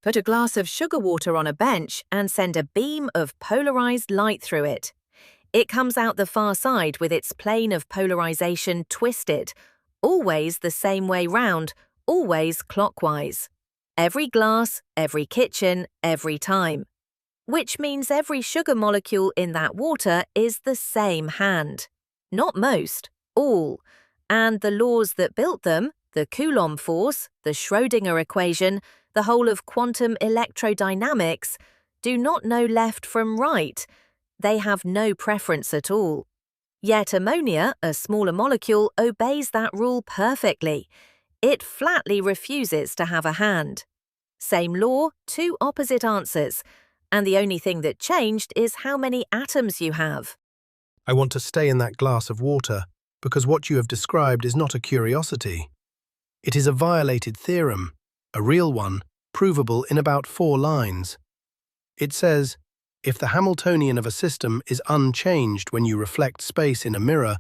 Put a glass of sugar water on a bench and send a beam of polarized light through it. It comes out the far side with its plane of polarization twisted, always the same way round, always clockwise. Every glass, every kitchen, every time. Which means every sugar molecule in that water is the same hand. Not most, all. And the laws that built them, the Coulomb force, the Schrödinger equation, the whole of quantum electrodynamics, do not know left from right. They have no preference at all. Yet ammonia, a smaller molecule, obeys that rule perfectly. It flatly refuses to have a hand. Same law, two opposite answers. And the only thing that changed is how many atoms you have. I want to stay in that glass of water because what you have described is not a curiosity. It is a violated theorem, a real one, provable in about 4 lines. It says, if the Hamiltonian of a system is unchanged when you reflect space in a mirror,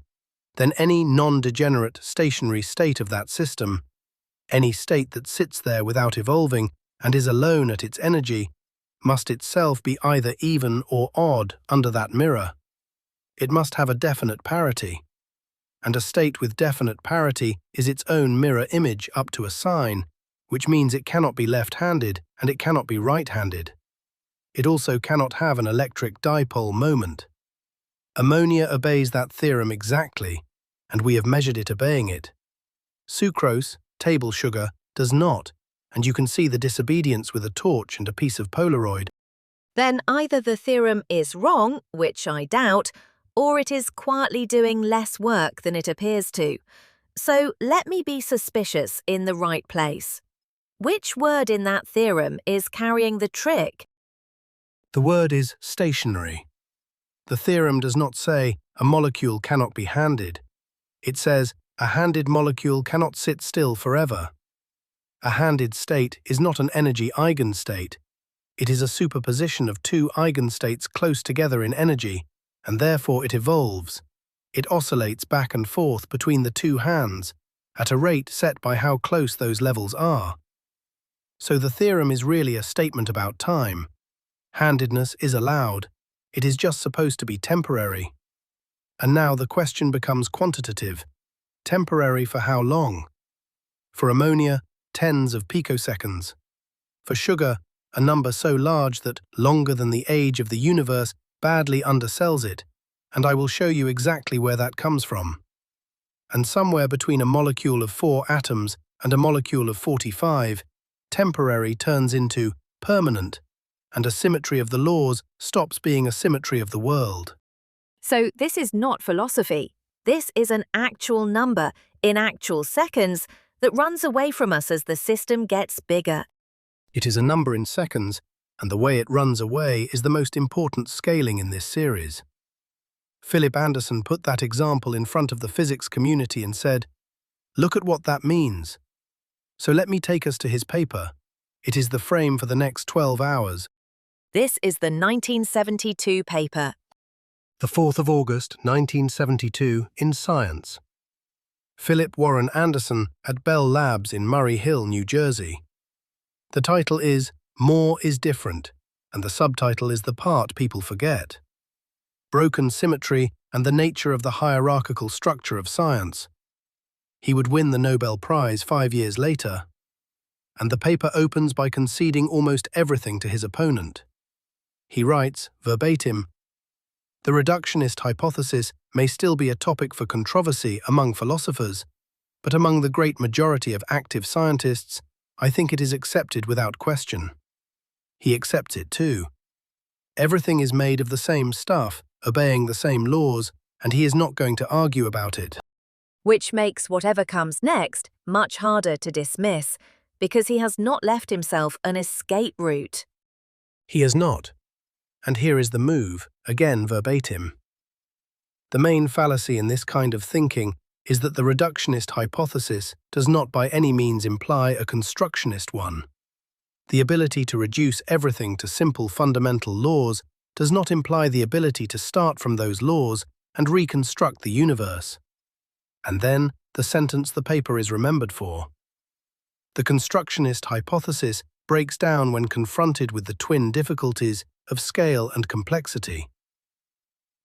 then any non-degenerate stationary state of that system, any state that sits there without evolving and is alone at its energy, must itself be either even or odd under that mirror. It must have a definite parity. And a state with definite parity is its own mirror image up to a sign, which means it cannot be left-handed and it cannot be right-handed. It also cannot have an electric dipole moment. Ammonia obeys that theorem exactly, and we have measured it obeying it. Sucrose, table sugar, does not, and you can see the disobedience with a torch and a piece of Polaroid. Then either the theorem is wrong, which I doubt, or it is quietly doing less work than it appears to. So let me be suspicious in the right place. Which word in that theorem is carrying the trick? The word is stationary. The theorem does not say a molecule cannot be handed. It says a handed molecule cannot sit still forever. A handed state is not an energy eigenstate. It is a superposition of 2 eigenstates close together in energy, and therefore it evolves. It oscillates back and forth between the 2 hands at a rate set by how close those levels are. So the theorem is really a statement about time. Handedness is allowed. It is just supposed to be temporary. And now the question becomes quantitative. Temporary for how long? For ammonia, tens of picoseconds. For sugar, a number so large that longer than the age of the universe badly undersells it, and I will show you exactly where that comes from. And somewhere between a molecule of 4 atoms and a molecule of 45, temporary turns into permanent, and a symmetry of the laws stops being a symmetry of the world. So this is not philosophy. This is an actual number, in actual seconds, that runs away from us as the system gets bigger. It is a number in seconds, and the way it runs away is the most important scaling in this series. Philip Anderson put that example in front of the physics community and said, "Look at what that means." So let me take us to his paper. It is the frame for the next 12 hours. This is the 1972 paper. The 4th of August, 1972, in Science. Philip Warren Anderson at Bell Labs in Murray Hill, New Jersey. The title is More is Different, and the subtitle is the part people forget. Broken Symmetry and the Nature of the Hierarchical Structure of Science. He would win the Nobel Prize 5 years later. And the paper opens by conceding almost everything to his opponent. He writes, verbatim, "The reductionist hypothesis may still be a topic for controversy among philosophers, but among the great majority of active scientists, I think it is accepted without question." He accepts it too. Everything is made of the same stuff, obeying the same laws, and he is not going to argue about it. Which makes whatever comes next much harder to dismiss, because he has not left himself an escape route. He has not. And here is the move, again verbatim. The main fallacy in this kind of thinking is that the reductionist hypothesis does not by any means imply a constructionist one. The ability to reduce everything to simple fundamental laws does not imply the ability to start from those laws and reconstruct the universe. And then, the sentence the paper is remembered for. The constructionist hypothesis breaks down when confronted with the twin difficulties of scale and complexity.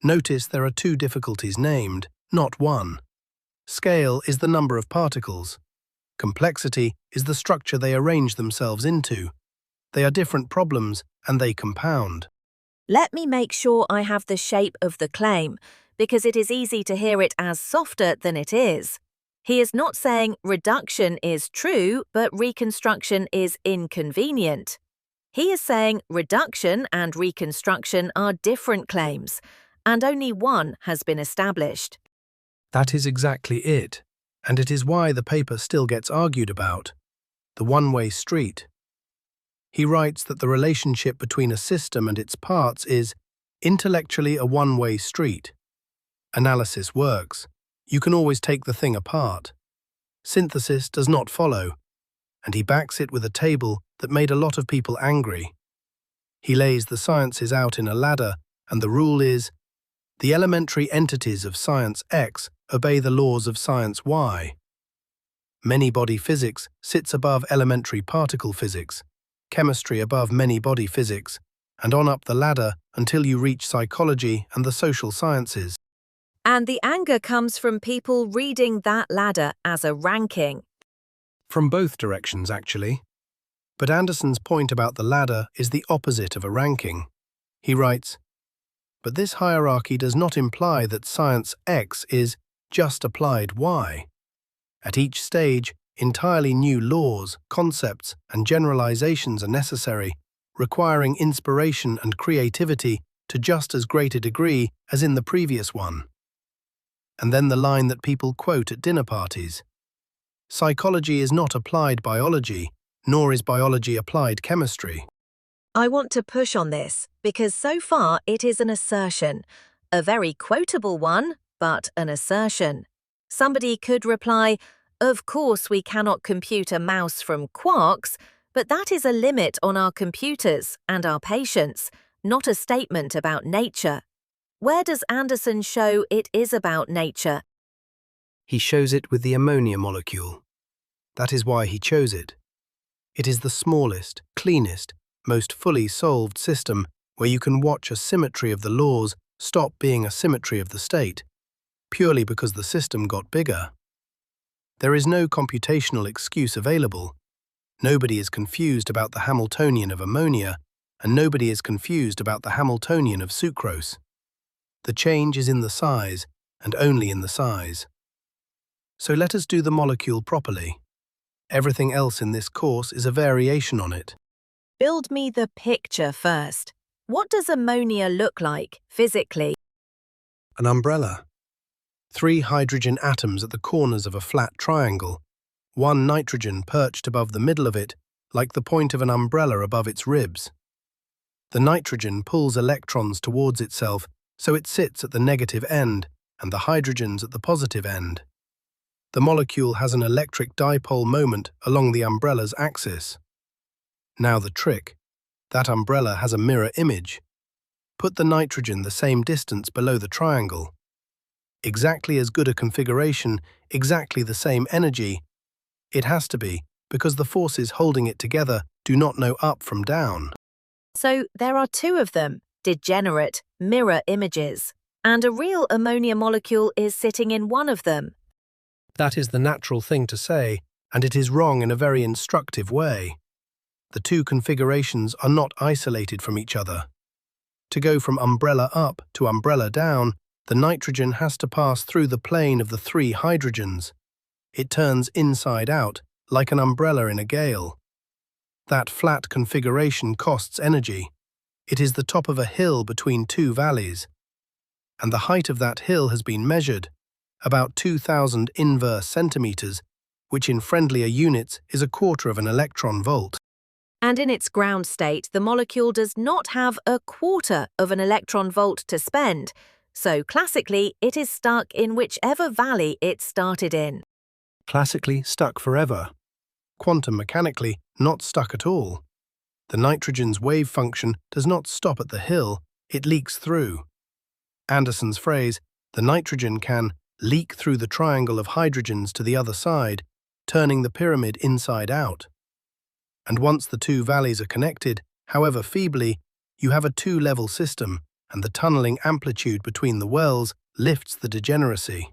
Notice there are two difficulties named, not one. Scale is the number of particles. Complexity is the structure they arrange themselves into. They are different problems, and they compound. Let me make sure I have the shape of the claim, because it is easy to hear it as softer than it is. He is not saying reduction is true, but reconstruction is inconvenient. He is saying reduction and reconstruction are different claims, and only one has been established. That is exactly it, and it is why the paper still gets argued about. The one-way street. He writes that the relationship between a system and its parts is intellectually a one-way street. Analysis works. You can always take the thing apart. Synthesis does not follow, and he backs it with a table that made a lot of people angry. He lays the sciences out in a ladder, and the rule is, the elementary entities of science X obey the laws of science Y. Many-body physics sits above elementary particle physics, chemistry above many-body physics, and on up the ladder until you reach psychology and the social sciences. And the anger comes from people reading that ladder as a ranking. From both directions, actually. But Anderson's point about the ladder is the opposite of a ranking. He writes, but this hierarchy does not imply that science X is just applied Y. At each stage, entirely new laws, concepts, and generalizations are necessary, requiring inspiration and creativity to just as great a degree as in the previous one. And then the line that people quote at dinner parties. Psychology is not applied biology, nor is biology applied chemistry. I want to push on this, because so far it is an assertion. A very quotable one, but an assertion. Somebody could reply, of course we cannot compute a mouse from quarks, but that is a limit on our computers and our patience, not a statement about nature. Where does Anderson show it is about nature? He shows it with the ammonia molecule. That is why he chose it. It is the smallest, cleanest, most fully solved system where you can watch a symmetry of the laws stop being a symmetry of the state, purely because the system got bigger. There is no computational excuse available. Nobody is confused about the Hamiltonian of ammonia, and nobody is confused about the Hamiltonian of sucrose. The change is in the size, and only in the size. So let us do the molecule properly. Everything else in this course is a variation on it. Build me the picture first. What does ammonia look like, physically? An umbrella. 3 hydrogen atoms at the corners of a flat triangle, 1 nitrogen perched above the middle of it, like the point of an umbrella above its ribs. The nitrogen pulls electrons towards itself, so it sits at the negative end, and the hydrogens at the positive end. The molecule has an electric dipole moment along the umbrella's axis. Now the trick. That umbrella has a mirror image. Put the nitrogen the same distance below the triangle. Exactly as good a configuration, exactly the same energy. It has to be, because the forces holding it together do not know up from down. So there are 2 of them, degenerate, mirror images, and a real ammonia molecule is sitting in one of them. That is the natural thing to say, and it is wrong in a very instructive way. The 2 configurations are not isolated from each other. To go from umbrella up to umbrella down, the nitrogen has to pass through the plane of the 3 hydrogens. It turns inside out, like an umbrella in a gale. That flat configuration costs energy. It is the top of a hill between 2 valleys. And the height of that hill has been measured, about 2,000 inverse centimeters, which in friendlier units is a quarter of an electron volt. And in its ground state, the molecule does not have a quarter of an electron volt to spend, so classically it is stuck in whichever valley it started in. Classically stuck forever. Quantum mechanically not stuck at all. The nitrogen's wave function does not stop at the hill, it leaks through. Anderson's phrase, the nitrogen can leak through the triangle of hydrogens to the other side, turning the pyramid inside out. And once the two valleys are connected, however feebly, you have a two-level system, and the tunneling amplitude between the wells lifts the degeneracy.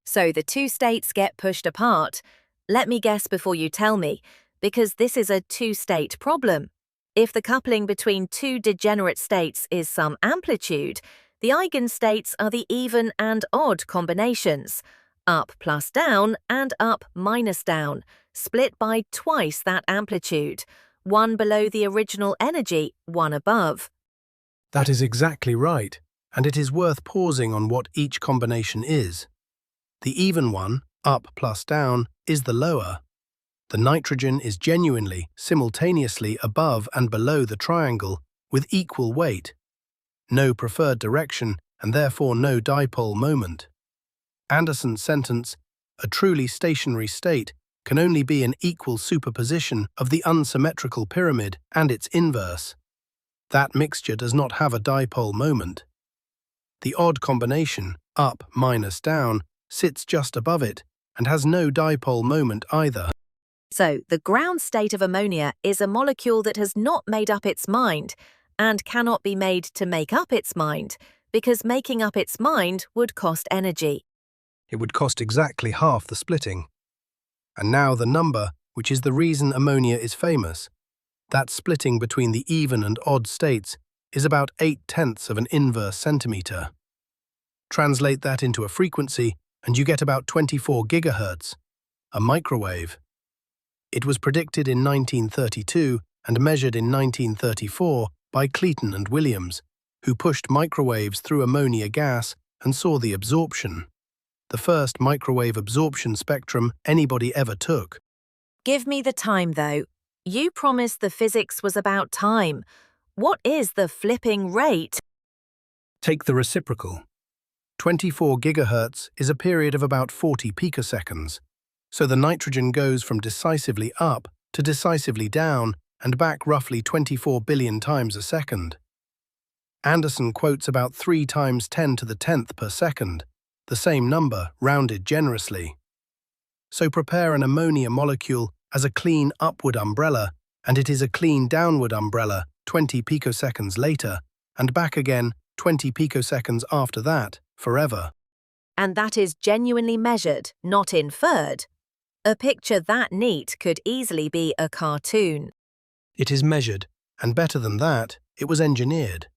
So the two states get pushed apart. Let me guess before you tell me, because this is a two-state problem. If the coupling between two degenerate states is some amplitude, the eigenstates are the even and odd combinations, up plus down and up minus down, split by twice that amplitude, one below the original energy, one above. That is exactly right, and it is worth pausing on what each combination is. The even one, up plus down, is the lower. The nitrogen is genuinely, simultaneously above and below the triangle with equal weight. No preferred direction and therefore no dipole moment. Anderson's sentence, a truly stationary state, can only be an equal superposition of the unsymmetrical pyramid and its inverse. That mixture does not have a dipole moment. The odd combination, up minus down, sits just above it and has no dipole moment either. So, the ground state of ammonia is a molecule that has not made up its mind and cannot be made to make up its mind, because making up its mind would cost energy. It would cost exactly half the splitting. And now the number, which is the reason ammonia is famous. That splitting between the even and odd states is about 0.8 of an inverse centimeter. Translate that into a frequency and you get about 24 gigahertz, a microwave. It was predicted in 1932 and measured in 1934 by Clayton and Williams, who pushed microwaves through ammonia gas and saw the absorption. The first microwave absorption spectrum anybody ever took. Give me the time, though. You promised the physics was about time. What is the flipping rate? Take the reciprocal. 24 gigahertz is a period of about 40 picoseconds, so the nitrogen goes from decisively up to decisively down and back roughly 24 billion times a second. Anderson quotes about 3 times 10 to the 10th per second, the same number rounded generously. So prepare an ammonia molecule as a clean upward umbrella, and it is a clean downward umbrella 20 picoseconds later, and back again 20 picoseconds after that, forever. And that is genuinely measured, not inferred. A picture that neat could easily be a cartoon. It is measured, and better than that, it was engineered.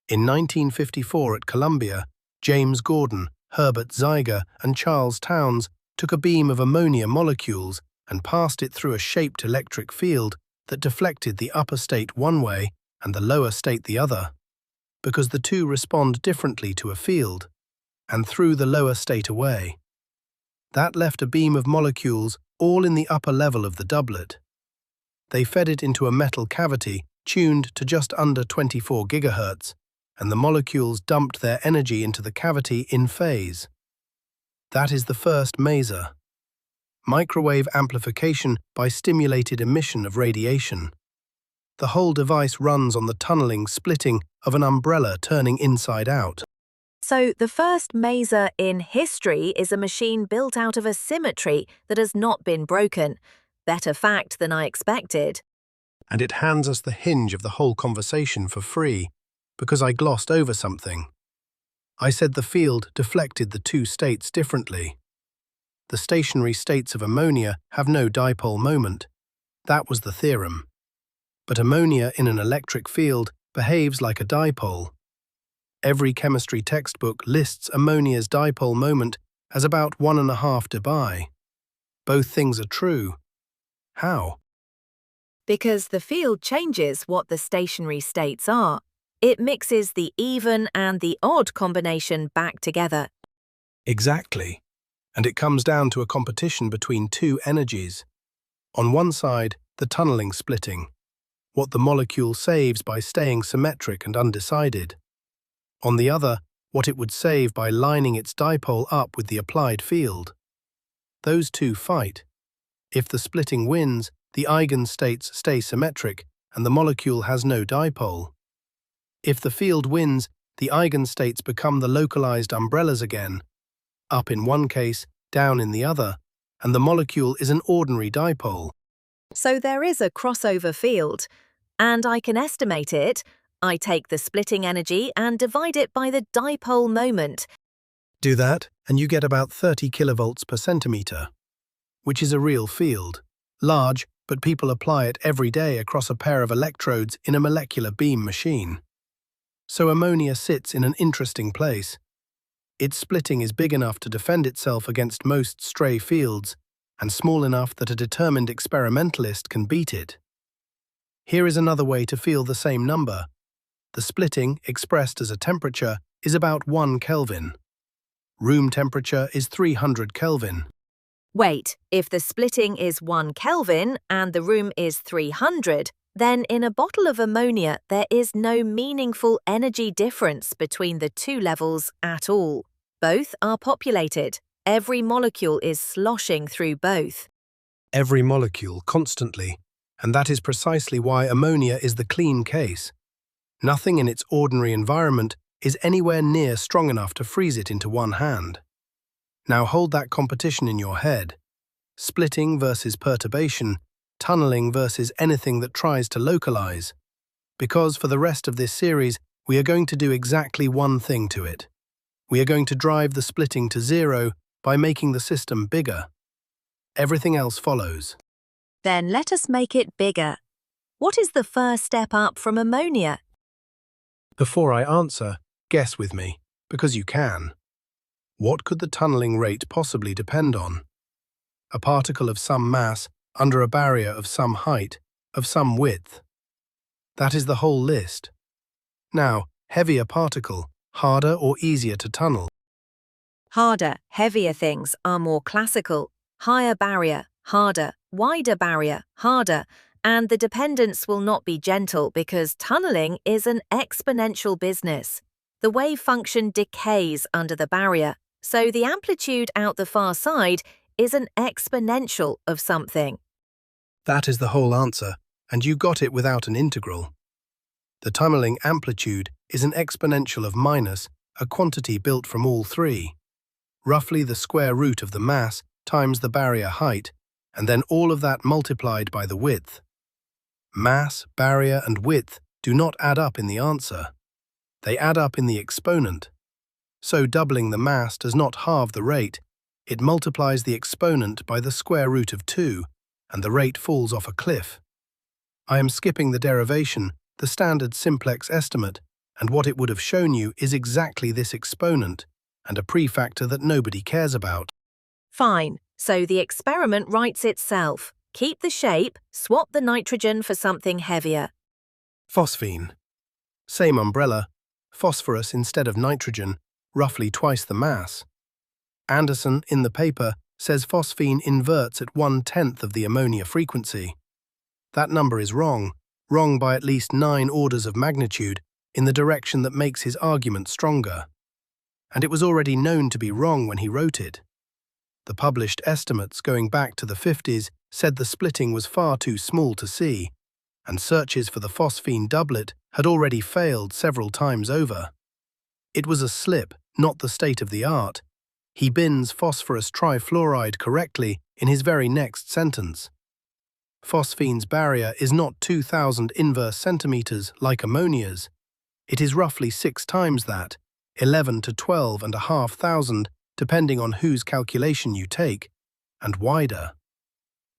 In 1954 at Columbia, James Gordon, Herbert Zeiger, and Charles Townes took a beam of ammonia molecules and passed it through a shaped electric field that deflected the upper state one way and the lower state the other, because the two respond differently to a field, and threw the lower state away. That left a beam of molecules all in the upper level of the doublet. They fed it into a metal cavity tuned to just under 24 gigahertz, and the molecules dumped their energy into the cavity in phase. That is the first maser. Microwave amplification by stimulated emission of radiation. The whole device runs on the tunneling splitting of an umbrella turning inside out. So the first maser in history is a machine built out of a symmetry that has not been broken. Better fact than I expected. And it hands us the hinge of the whole conversation for free, because I glossed over something. I said the field deflected the two states differently. The stationary states of ammonia have no dipole moment. That was the theorem. But ammonia in an electric field behaves like a dipole. Every chemistry textbook lists ammonia's dipole moment as about 1.5 dBi. Both things are true. How? Because the field changes what the stationary states are. It mixes the even and the odd combination back together. Exactly. And it comes down to a competition between two energies. On one side, the tunneling splitting, what the molecule saves by staying symmetric and undecided. On the other, what it would save by lining its dipole up with the applied field. Those two fight. If the splitting wins, the eigenstates stay symmetric and the molecule has no dipole. If the field wins, the eigenstates become the localized umbrellas again, up in one case, down in the other, and the molecule is an ordinary dipole. So there is a crossover field, and I can estimate it. I take the splitting energy and divide it by the dipole moment. Do that, and you get about 30 kilovolts per centimeter, which is a real field. Large, but people apply it every day across a pair of electrodes in a molecular beam machine. So ammonia sits in an interesting place. Its splitting is big enough to defend itself against most stray fields, and small enough that a determined experimentalist can beat it. Here is another way to feel the same number. The splitting, expressed as a temperature, is about 1 Kelvin. Room temperature is 300 Kelvin. Wait, if the splitting is 1 Kelvin and the room is 300, then in a bottle of ammonia there is no meaningful energy difference between the two levels at all. Both are populated. Every molecule is sloshing through both. Every molecule, constantly, and that is precisely why ammonia is the clean case. Nothing in its ordinary environment is anywhere near strong enough to freeze it into one hand. Now hold that competition in your head. Splitting versus perturbation, tunneling versus anything that tries to localize. Because for the rest of this series, we are going to do exactly one thing to it. We are going to drive the splitting to zero by making the system bigger. Everything else follows. Then let us make it bigger. What is the first step up from ammonia? Before I answer, guess with me, because you can. What could the tunneling rate possibly depend on? A particle of some mass under a barrier of some height, of some width. That is the whole list. Now, heavier particle, harder or easier to tunnel? Harder, heavier things are more classical. Higher barrier, harder, wider barrier, harder, and the dependence will not be gentle because tunneling is an exponential business. The wave function decays under the barrier, so the amplitude out the far side is an exponential of something. That is the whole answer, and you got it without an integral. The tunneling amplitude is an exponential of minus, a quantity built from all three. Roughly the square root of the mass times the barrier height, and then all of that multiplied by the width. Mass, barrier, and width do not add up in the answer. They add up in the exponent. So doubling the mass does not halve the rate, it multiplies the exponent by the square root of 2, and the rate falls off a cliff. I am skipping the derivation, the standard simplex estimate, and what it would have shown you is exactly this exponent, and a prefactor that nobody cares about. Fine, so the experiment writes itself. Keep the shape, swap the nitrogen for something heavier. Phosphine. Same umbrella, phosphorus instead of nitrogen, roughly twice the mass. Anderson, in the paper, says phosphine inverts at 1/10 of the ammonia frequency. That number is wrong by at least 9 orders of magnitude in the direction that makes his argument stronger. And it was already known to be wrong when he wrote it. The published estimates going back to the 50s said the splitting was far too small to see, and searches for the phosphine doublet had already failed several times over. It was a slip, not the state of the art. He bins phosphorus trifluoride correctly in his very next sentence. Phosphine's barrier is not 2,000 inverse centimeters like ammonia's. It is roughly 6 times that, 11 to 12,500, depending on whose calculation you take, and wider.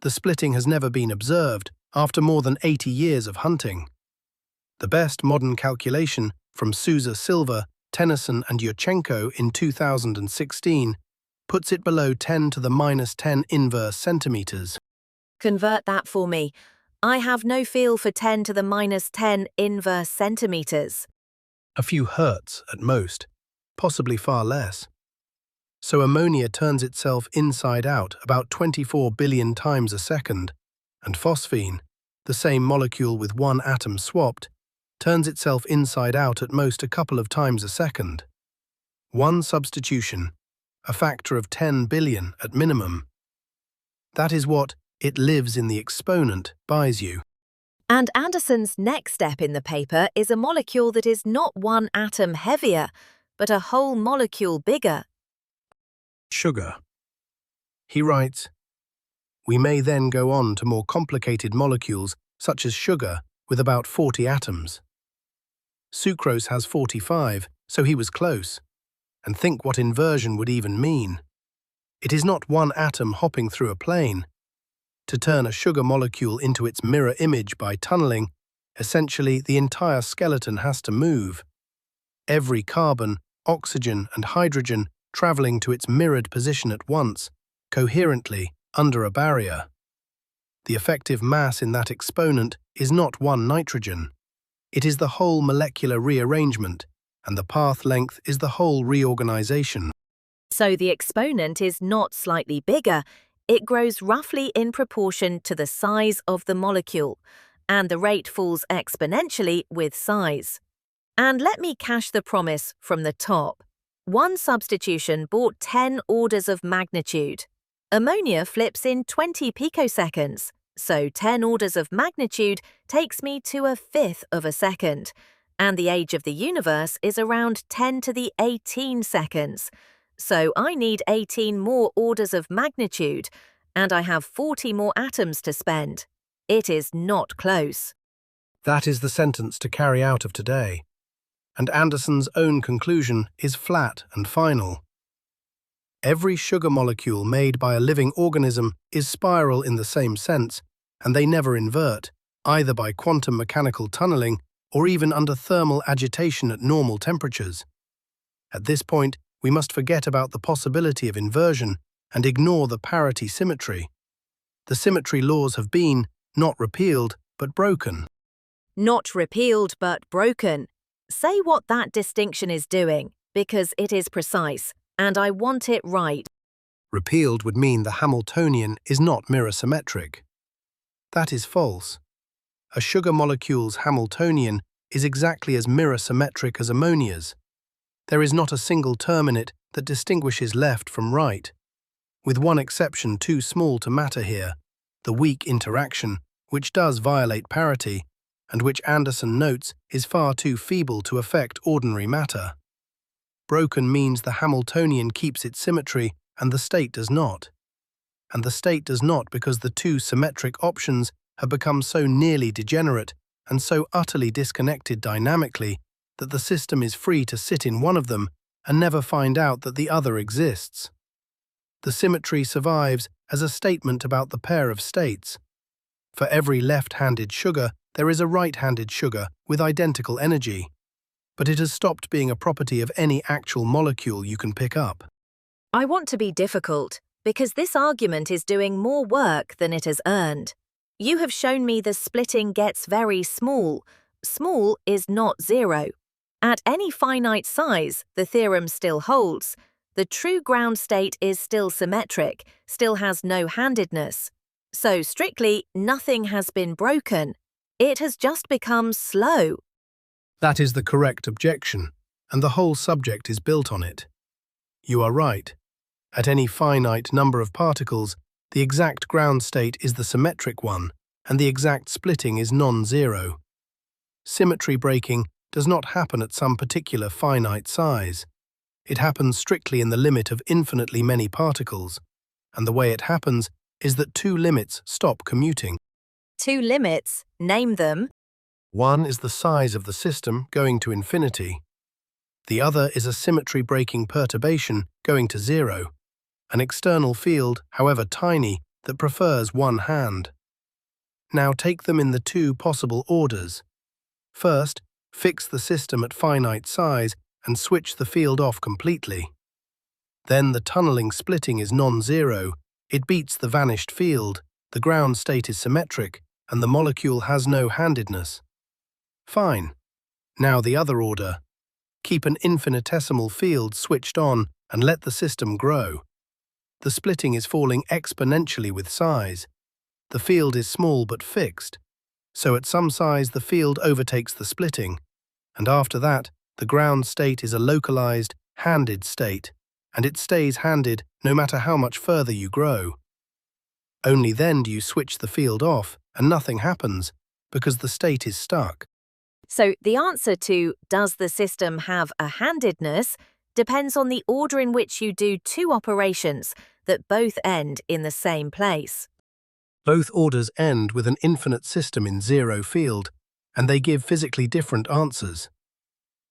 The splitting has never been observed after more than 80 years of hunting. The best modern calculation from Sousa Silva, Tennyson and Yurchenko in 2016 puts it below 10 to the minus 10 inverse centimeters. Convert that for me. I have no feel for 10 to the minus 10 inverse centimeters. A few hertz at most, possibly far less. So ammonia turns itself inside out about 24 billion times a second, and phosphine, the same molecule with one atom swapped, turns itself inside out at most a couple of times a second. One substitution, a factor of 10 billion at minimum. That is what "it lives in the exponent" buys you. And Anderson's next step in the paper is a molecule that is not one atom heavier, but a whole molecule bigger. Sugar. He writes, We may then go on to more complicated molecules, such as sugar, with about 40 atoms. Sucrose has 45, so he was close. And think what inversion would even mean. It is not one atom hopping through a plane. To turn a sugar molecule into its mirror image by tunneling, essentially the entire skeleton has to move. Every carbon, oxygen, and hydrogen traveling to its mirrored position at once, coherently, under a barrier. The effective mass in that exponent is not one nitrogen. It is the whole molecular rearrangement, and the path length is the whole reorganization. So the exponent is not slightly bigger, it grows roughly in proportion to the size of the molecule, and the rate falls exponentially with size. And let me cash the promise from the top. One substitution brought 10 orders of magnitude. Ammonia flips in 20 picoseconds, so 10 orders of magnitude takes me to 1/5 of a second, and the age of the universe is around 10 to the 18 seconds. So I need 18 more orders of magnitude, and I have 40 more atoms to spend. It is not close. That is the sentence to carry out of today. And Anderson's own conclusion is flat and final. Every sugar molecule made by a living organism is spiral in the same sense, and they never invert, either by quantum mechanical tunneling or even under thermal agitation at normal temperatures. At this point, we must forget about the possibility of inversion and ignore the parity symmetry. The symmetry laws have been, not repealed, but broken. Not repealed but broken. Say what that distinction is doing, because it is precise, and I want it right. Repealed would mean the Hamiltonian is not mirror symmetric. That is false. A sugar molecule's Hamiltonian is exactly as mirror symmetric as ammonia's. There is not a single term in it that distinguishes left from right, with one exception too small to matter here, the weak interaction, which does violate parity, and which Anderson notes is far too feeble to affect ordinary matter. Broken means the Hamiltonian keeps its symmetry and the state does not. And the state does not because the two symmetric options have become so nearly degenerate and so utterly disconnected dynamically that the system is free to sit in one of them and never find out that the other exists. The symmetry survives as a statement about the pair of states. For every left-handed sugar, there is a right-handed sugar with identical energy, but it has stopped being a property of any actual molecule you can pick up. I want to be difficult, because this argument is doing more work than it has earned. You have shown me the splitting gets very small. Small is not zero. At any finite size, the theorem still holds. The true ground state is still symmetric, still has no handedness. So strictly, nothing has been broken. It has just become slow. That is the correct objection, and the whole subject is built on it. You are right. At any finite number of particles, the exact ground state is the symmetric one, and the exact splitting is non-zero. Symmetry breaking does not happen at some particular finite size. It happens strictly in the limit of infinitely many particles, and the way it happens is that two limits stop commuting. Two limits, name them. One is the size of the system going to infinity. The other is a symmetry-breaking perturbation going to zero, an external field, however tiny, that prefers one hand. Now take them in the two possible orders. First, fix the system at finite size and switch the field off completely. Then the tunneling splitting is non-zero, it beats the vanished field, the ground state is symmetric, and the molecule has no handedness. Fine. Now the other order. Keep an infinitesimal field switched on and let the system grow. The splitting is falling exponentially with size. The field is small but fixed, so at some size the field overtakes the splitting, and after that the ground state is a localized, handed state, and it stays handed no matter how much further you grow. Only then do you switch the field off and nothing happens, because the state is stuck. So the answer to does the system have a handedness depends on the order in which you do two operations that both end in the same place. Both orders end with an infinite system in zero field, and they give physically different answers.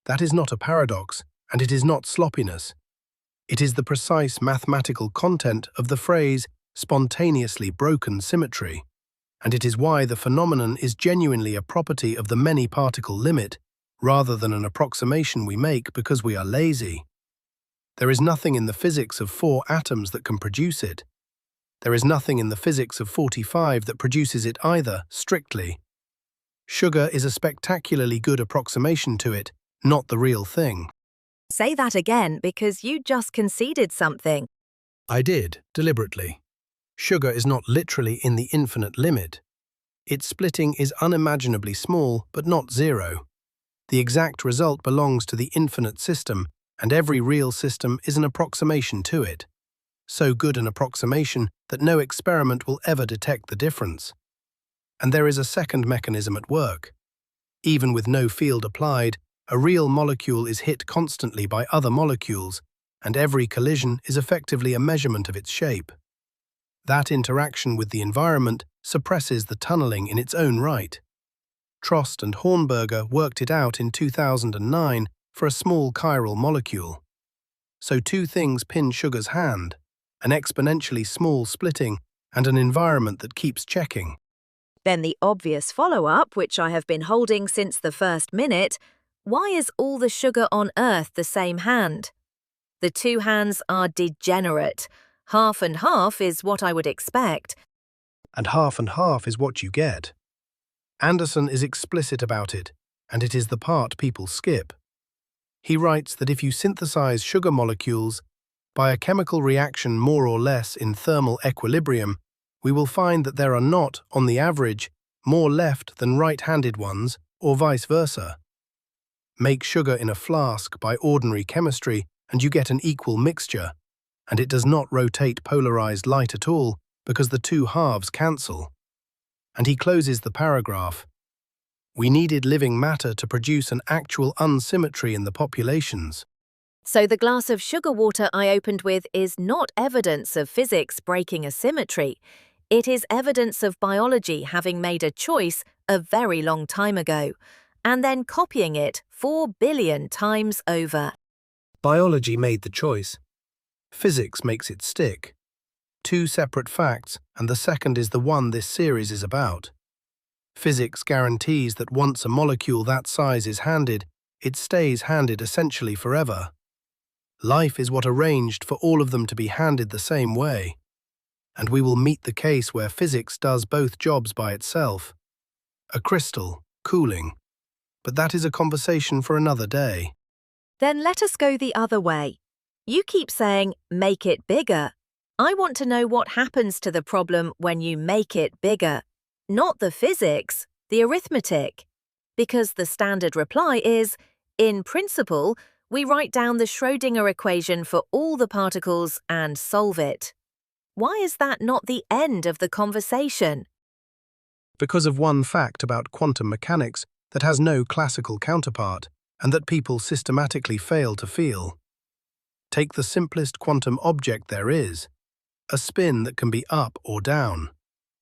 That is not a paradox, and it is not sloppiness. It is the precise mathematical content of the phrase spontaneously broken symmetry, and it is why the phenomenon is genuinely a property of the many-particle limit rather than an approximation we make because we are lazy. There is nothing in the physics of 4 atoms that can produce it. There is nothing in the physics of 45 that produces it either, strictly. Sugar is a spectacularly good approximation to it, not the real thing. Say that again because you just conceded something. I did, deliberately. Sugar is not literally in the infinite limit. Its splitting is unimaginably small, but not zero. The exact result belongs to the infinite system, and every real system is an approximation to it. So good an approximation that no experiment will ever detect the difference. And there is a second mechanism at work. Even with no field applied, a real molecule is hit constantly by other molecules, and every collision is effectively a measurement of its shape. That interaction with the environment suppresses the tunneling in its own right. Trost and Hornberger worked it out in 2009 for a small chiral molecule. So 2 things pin sugar's hand: an exponentially small splitting and an environment that keeps checking. Then the obvious follow-up, which I have been holding since the first minute: why is all the sugar on Earth the same hand? The 2 hands are degenerate. Half and half is what I would expect. And half is what you get. Anderson is explicit about it, and it is the part people skip. He writes that if you synthesize sugar molecules by a chemical reaction more or less in thermal equilibrium, we will find that there are not, on the average, more left than right-handed ones, or vice versa. Make sugar in a flask by ordinary chemistry, and you get an equal mixture, and it does not rotate polarized light at all because the 2 halves cancel. And he closes the paragraph. We needed living matter to produce an actual unsymmetry in the populations. So the glass of sugar water I opened with is not evidence of physics breaking a symmetry. It is evidence of biology having made a choice a very long time ago, and then copying it 4 billion times over. Biology made the choice. Physics makes it stick. 2 separate facts, and the second is the one this series is about. Physics guarantees that once a molecule that size is handed, it stays handed essentially forever. Life is what arranged for all of them to be handed the same way. And we will meet the case where physics does both jobs by itself. A crystal, cooling. But that is a conversation for another day. Then let us go the other way. You keep saying, make it bigger. I want to know what happens to the problem when you make it bigger. Not the physics, the arithmetic. Because the standard reply is, in principle, we write down the Schrödinger equation for all the particles and solve it. Why is that not the end of the conversation? Because of one fact about quantum mechanics that has no classical counterpart, and that people systematically fail to feel. Take the simplest quantum object there is, a spin that can be up or down,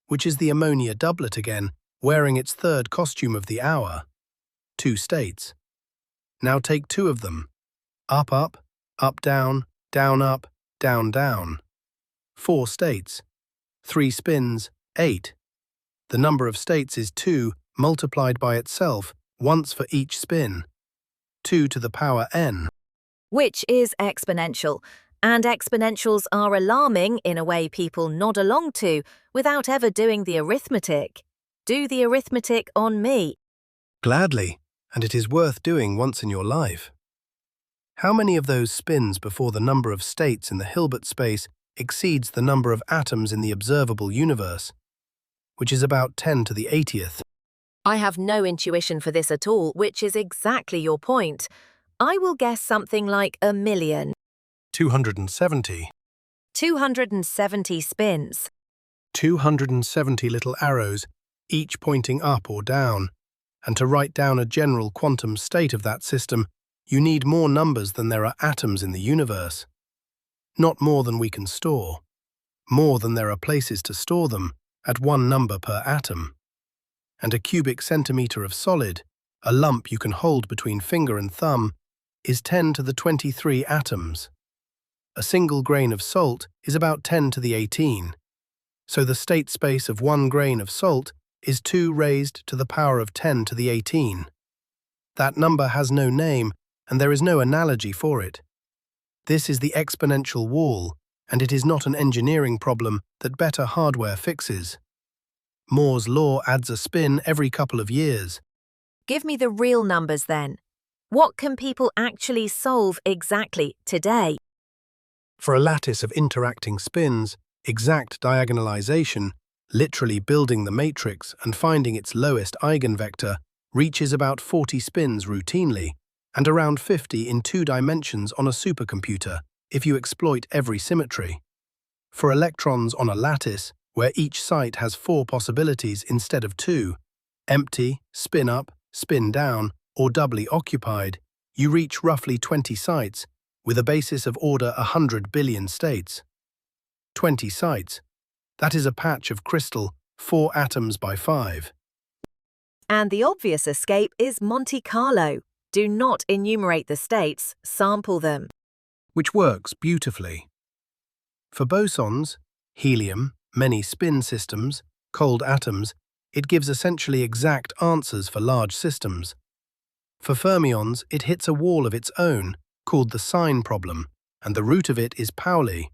which is the ammonia doublet again, wearing its 3rd costume of the hour. 2 states. Now take 2 of them. Up, up, up, down, up, down. 4 states. 3 spins, 8. The number of states is 2 multiplied by itself, once for each spin. 2 to the power n. Which is exponential. And exponentials are alarming in a way people nod along to without ever doing the arithmetic. Do the arithmetic on me. Gladly, and it is worth doing once in your life. How many of those spins before the number of states in the Hilbert space exceeds the number of atoms in the observable universe, which is about 10 to the 80th? I have no intuition for this at all, which is exactly your point. I will guess something like 1,000,000. 270. 270 spins. 270 little arrows, each pointing up or down, and to write down a general quantum state of that system, you need more numbers than there are atoms in the universe. Not more than we can store. More than there are places to store them, at 1 number per atom. And a cubic centimeter of solid, a lump you can hold between finger and thumb, is 10 to the 23 atoms. A single grain of salt is about 10 to the 18. So the state space of 1 grain of salt is 2 raised to the power of 10 to the 18. That number has no name, and there is no analogy for it. This is the exponential wall, and it is not an engineering problem that better hardware fixes. Moore's law adds a spin every couple of years. Give me the real numbers then. What can people actually solve exactly today? For a lattice of interacting spins, exact diagonalization, literally building the matrix and finding its lowest eigenvector, reaches about 40 spins routinely, and around 50 in 2 dimensions on a supercomputer if you exploit every symmetry. For electrons on a lattice, where each site has 4 possibilities instead of 2, empty, spin up, spin down, or doubly occupied, you reach roughly 20 sites, with a basis of order 100 billion states. 20 sites. That is a patch of crystal, 4 atoms by 5. And the obvious escape is Monte Carlo. Do not enumerate the states, sample them. Which works beautifully. For bosons, helium, many spin systems, cold atoms, it gives essentially exact answers for large systems. For fermions, it hits a wall of its own, called the sign problem, and the root of it is Pauli.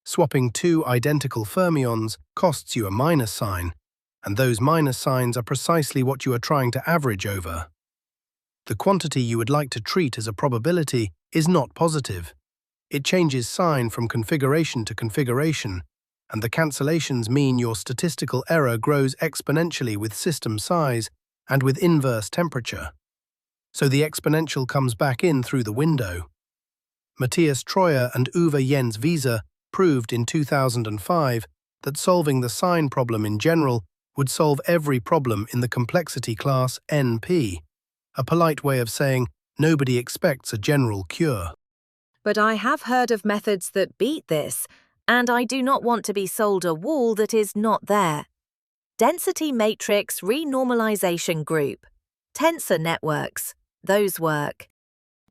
Swapping 2 identical fermions costs you a minus sign, and those minus signs are precisely what you are trying to average over. The quantity you would like to treat as a probability is not positive. It changes sign from configuration to configuration, and the cancellations mean your statistical error grows exponentially with system size and with inverse temperature. So the exponential comes back in through the window. Matthias Treuer and Uwe Jens Wieser proved in 2005 that solving the sign problem in general would solve every problem in the complexity class NP, a polite way of saying nobody expects a general cure. But I have heard of methods that beat this, and I do not want to be sold a wall that is not there. Density matrix renormalization group. Tensor networks. Those work.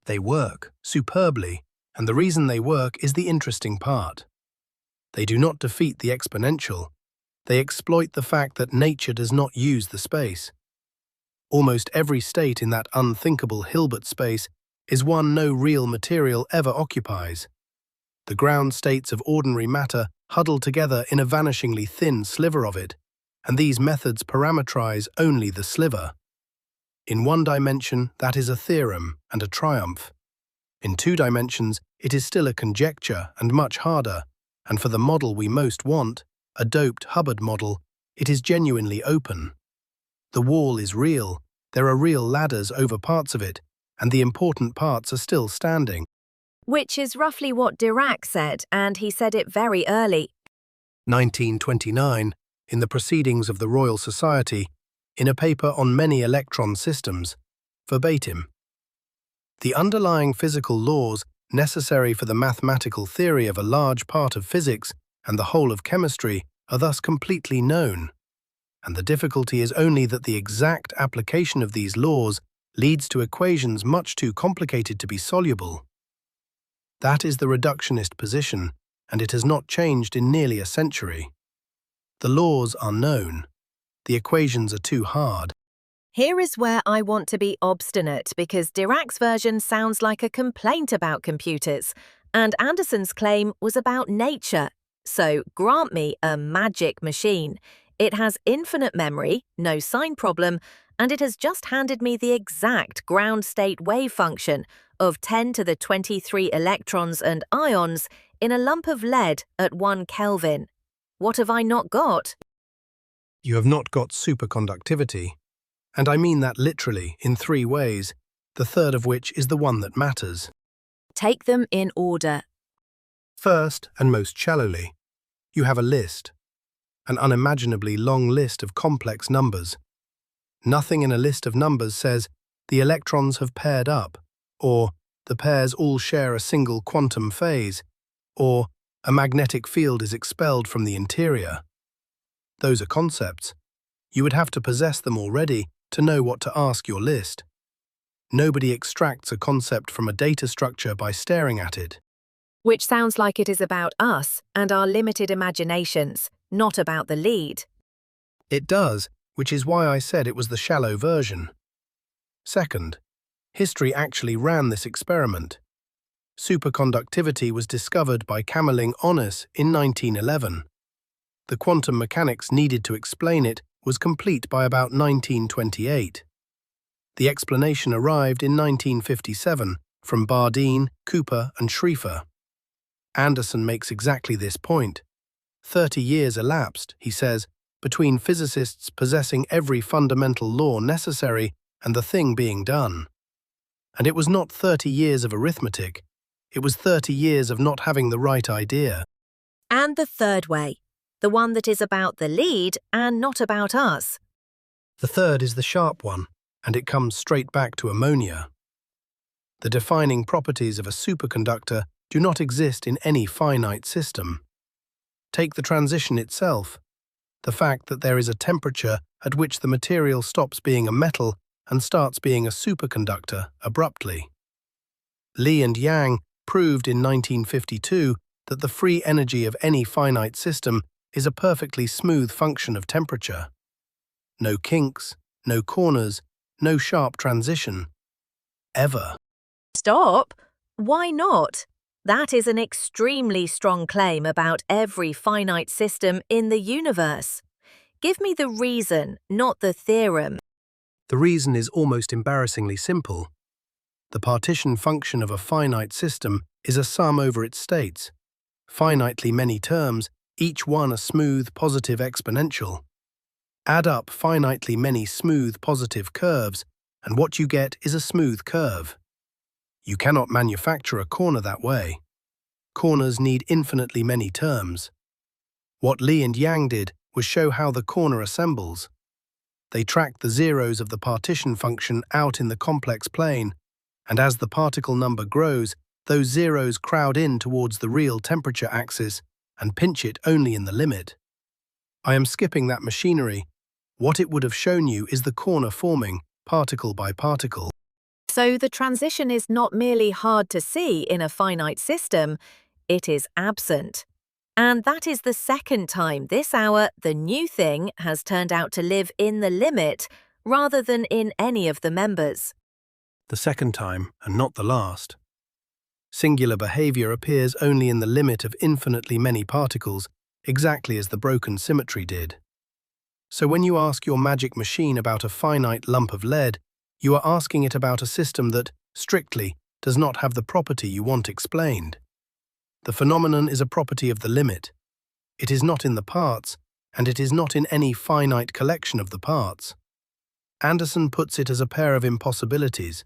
They work superbly, and the reason they work is the interesting part. They do not defeat the exponential. They exploit the fact that nature does not use the space. Almost every state in that unthinkable Hilbert space is one no real material ever occupies. The ground states of ordinary matter huddle together in a vanishingly thin sliver of it, and these methods parameterize only the sliver. In 1 dimension, that is a theorem and a triumph. In 2 dimensions, it is still a conjecture and much harder, and for the model we most want, a doped Hubbard model, it is genuinely open. The wall is real, there are real ladders over parts of it, and the important parts are still standing. Which is roughly what Dirac said, and he said it very early. 1929, in the Proceedings of the Royal Society, in a paper on many electron systems, verbatim. The underlying physical laws necessary for the mathematical theory of a large part of physics and the whole of chemistry are thus completely known, and the difficulty is only that the exact application of these laws leads to equations much too complicated to be soluble. That is the reductionist position, and it has not changed in nearly a century. The laws are known. The equations are too hard. Here is where I want to be obstinate because Dirac's version sounds like a complaint about computers, and Anderson's claim was about nature. So grant me a magic machine. It has infinite memory, no sign problem, and it has just handed me the exact ground state wave function of 10 to the 23 electrons and ions in a lump of lead at 1 Kelvin. What have I not got? You have not got superconductivity. And I mean that literally in 3 ways, the third of which is the one that matters. Take them in order. First, and most shallowly, you have a list, an unimaginably long list of complex numbers. Nothing in a list of numbers says the electrons have paired up, or the pairs all share a single quantum phase, or a magnetic field is expelled from the interior. Those are concepts. You would have to possess them already to know what to ask your list. Nobody extracts a concept from a data structure by staring at it. Which sounds like it is about us and our limited imaginations, not about the lead. It does, which is why I said it was the shallow version. Second, history actually ran this experiment. Superconductivity was discovered by Kamerlingh Onnes in 1911. The quantum mechanics needed to explain it was complete by about 1928. The explanation arrived in 1957 from Bardeen, Cooper and Schrieffer. Anderson makes exactly this point. 30 years elapsed, he says, between physicists possessing every fundamental law necessary and the thing being done. And it was not 30 years of arithmetic, it was 30 years of not having the right idea. And the third way, the one that is about the lead and not about us. The third is the sharp one, and it comes straight back to ammonia. The defining properties of a superconductor do not exist in any finite system. Take the transition itself, the fact that there is a temperature at which the material stops being a metal and starts being a superconductor abruptly. Li and Yang proved in 1952 that the free energy of any finite system is a perfectly smooth function of temperature. No kinks, no corners, no sharp transition. Ever. Stop? Why not? That is an extremely strong claim about every finite system in the universe. Give me the reason, not the theorem. The reason is almost embarrassingly simple. The partition function of a finite system is a sum over its states. Finitely many terms, each one a smooth positive exponential. Add up finitely many smooth positive curves, and what you get is a smooth curve. You cannot manufacture a corner that way. Corners need infinitely many terms. What Li and Yang did was show how the corner assembles. They tracked the zeros of the partition function out in the complex plane, and as the particle number grows, those zeros crowd in towards the real temperature axis and pinch it only in the limit. I am skipping that machinery. What it would have shown you is the corner forming, particle by particle. So the transition is not merely hard to see in a finite system, it is absent. And that is the second time this hour the new thing has turned out to live in the limit rather than in any of the members. The second time, and not the last. Singular behavior appears only in the limit of infinitely many particles, exactly as the broken symmetry did. So when you ask your magic machine about a finite lump of lead, you are asking it about a system that, strictly, does not have the property you want explained. The phenomenon is a property of the limit. It is not in the parts, and it is not in any finite collection of the parts. Anderson puts it as a pair of impossibilities.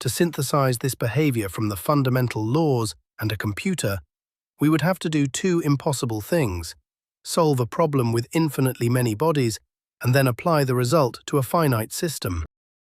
To synthesize this behavior from the fundamental laws and a computer, we would have to do two impossible things: solve a problem with infinitely many bodies, and then apply the result to a finite system.